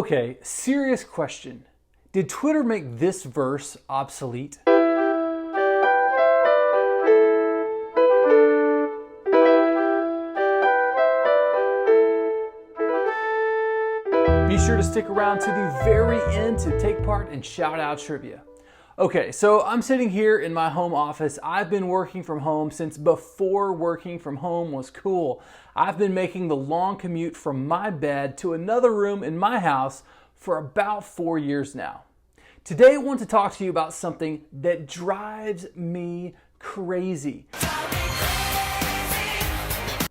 Okay, serious question. Did Twitter make this verse obsolete? Be sure to stick around to the very end to take part in Shoutout Trivia. Okay, so I'm sitting here in my home office. I've been working from home since before working from home was cool. I've been making the long commute from my bed to another room in my house for about 4 years now. Today I want to talk to you about something that drives me crazy.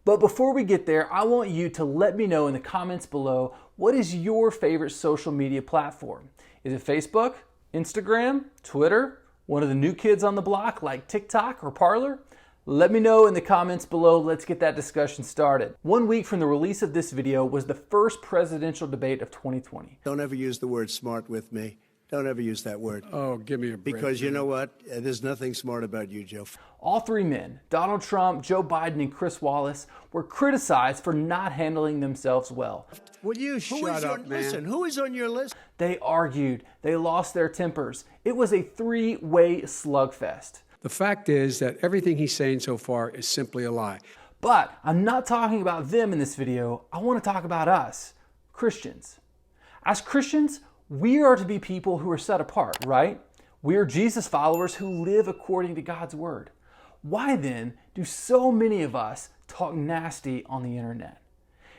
But before we get there, I want you to let me know in the comments below, what is your favorite social media platform? Is it Facebook, Instagram, Twitter, one of the new kids on the block like TikTok or Parler? Let me know in the comments below. Let's get that discussion started. 1 week from the release of this video was the first presidential debate of 2020. Don't ever use the word smart with me. Don't ever use that word. Oh, give me a break. Because you know what? There's nothing smart about you, Joe. All three men, Donald Trump, Joe Biden, and Chris Wallace, were criticized for not handling themselves well. Will you shut up, man? Listen, who is on your list? They argued. They lost their tempers. It was a three-way slugfest. The fact is that everything he's saying so far is simply a lie. But I'm not talking about them in this video. I want to talk about us, Christians. As Christians, we are to be people who are set apart, right? We are Jesus followers who live according to God's word. Why then do so many of us talk nasty on the internet?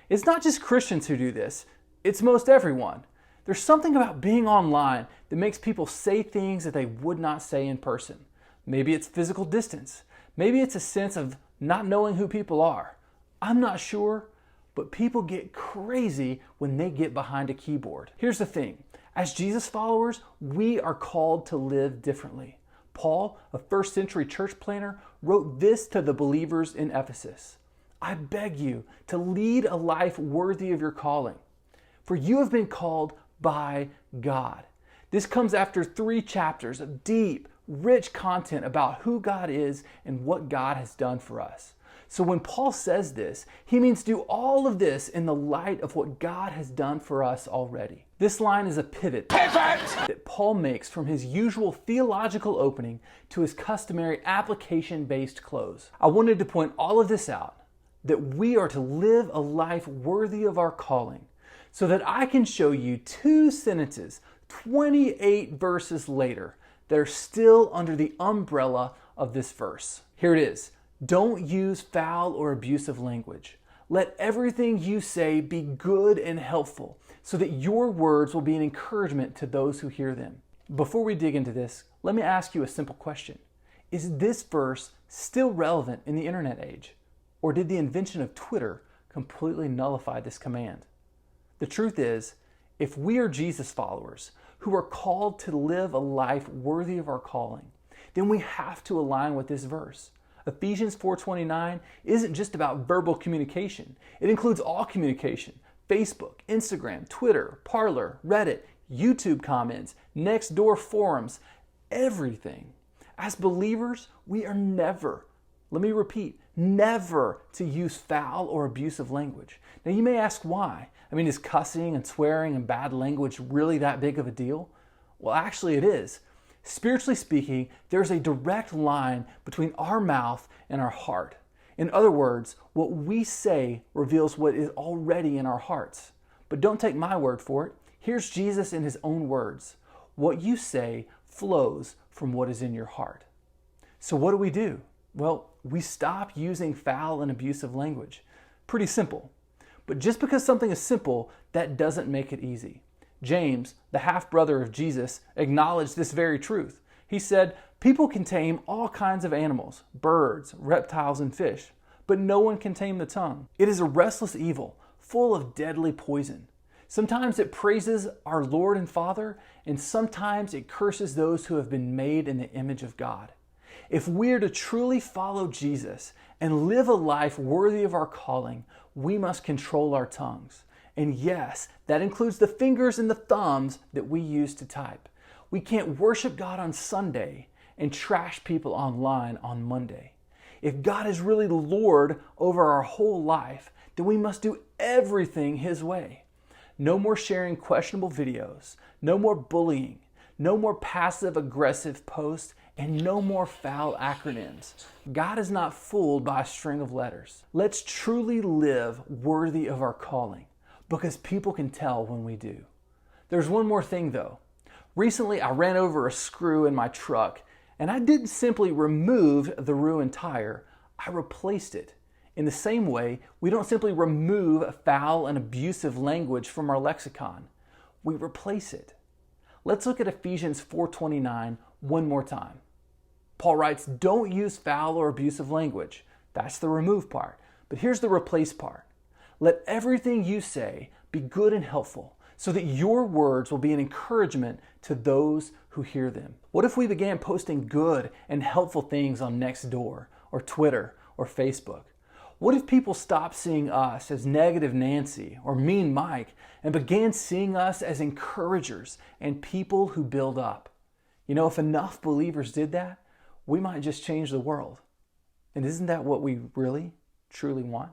It's not just Christians who do this, it's most everyone. There's something about being online that makes people say things that they would not say in person. Maybe it's physical distance. Maybe it's a sense of not knowing who people are. I'm not sure, but people get crazy when they get behind a keyboard. Here's the thing. As Jesus followers, we are called to live differently. Paul, a first century church planner, wrote this to the believers in Ephesus. I beg you to lead a life worthy of your calling, for you have been called by God. This comes after 3 chapters of deep, rich content about who God is and what God has done for us. So when Paul says this, he means do all of this in the light of what God has done for us already. This line is a pivot that Paul makes from his usual theological opening to his customary application-based close. I wanted to point all of this out, that we are to live a life worthy of our calling, so that I can show you 2 sentences, 28 verses later, that are still under the umbrella of this verse. Here it is. Don't use foul or abusive language. Let everything you say be good and helpful, so that your words will be an encouragement to those who hear them. Before we dig into this, let me ask you a simple question. Is this verse still relevant in the internet age? Or did the invention of Twitter completely nullify this command? The truth is, if we are Jesus followers who are called to live a life worthy of our calling, then we have to align with this verse. Ephesians 4:29 isn't just about verbal communication. It includes all communication. Facebook, Instagram, Twitter, Parler, Reddit, YouTube comments, Nextdoor forums, everything. As believers, we are never, let me repeat, never to use foul or abusive language. Now you may ask why. Is cussing and swearing and bad language really that big of a deal? Well, actually it is. Spiritually speaking, there's a direct line between our mouth and our heart. In other words, what we say reveals what is already in our hearts. But don't take my word for it. Here's Jesus in his own words. What you say flows from what is in your heart. So what do? Well, we stop using foul and abusive language. Pretty simple. But just because something is simple, that doesn't make it easy. James, the half-brother of Jesus, acknowledged this very truth. He said, people can tame all kinds of animals, birds, reptiles, and fish, but no one can tame the tongue. It is a restless evil, full of deadly poison. Sometimes it praises our Lord and Father, and sometimes it curses those who have been made in the image of God. If we are to truly follow Jesus and live a life worthy of our calling, we must control our tongues. And yes, that includes the fingers and the thumbs that we use to type. We can't worship God on Sunday and trash people online on Monday. If God is really Lord over our whole life, then we must do everything His way. No more sharing questionable videos, no more bullying, no more passive-aggressive posts, and no more foul acronyms. God is not fooled by a string of letters. Let's truly live worthy of our calling, because people can tell when we do. There's one more thing though. Recently, I ran over a screw in my truck, and I didn't simply remove the ruined tire, I replaced it. In the same way, we don't simply remove foul and abusive language from our lexicon. We replace it. Let's look at Ephesians 4:29 one more time. Paul writes, don't use foul or abusive language. That's the remove part. But here's the replace part. Let everything you say be good and helpful, so that your words will be an encouragement to those who hear them. What if we began posting good and helpful things on Nextdoor or Twitter or Facebook? What if people stopped seeing us as negative Nancy or mean Mike and began seeing us as encouragers and people who build up? You know, if enough believers did that, we might just change the world. And isn't that what we really, truly want?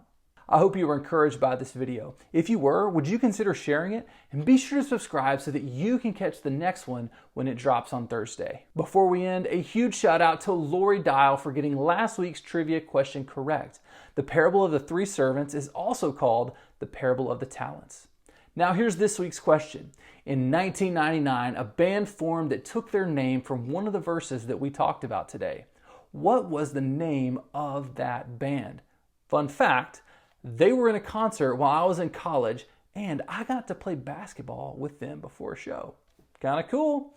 I hope you were encouraged by this video. If you were, would you consider sharing it? And be sure to subscribe so that you can catch the next one when it drops on Thursday. Before we end, a huge shout out to Lori Dial for getting last week's trivia question correct. The parable of the three servants is also called the parable of the talents. Now here's this week's question. In 1999, a band formed that took their name from one of the verses that we talked about today. What was the name of that band? Fun fact, they were in a concert while I was in college, and I got to play basketball with them before a show. Kind of cool.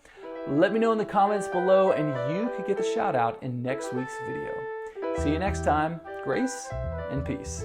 Let me know in the comments below, and you could get the shout out in next week's video. See you next time. Grace and peace.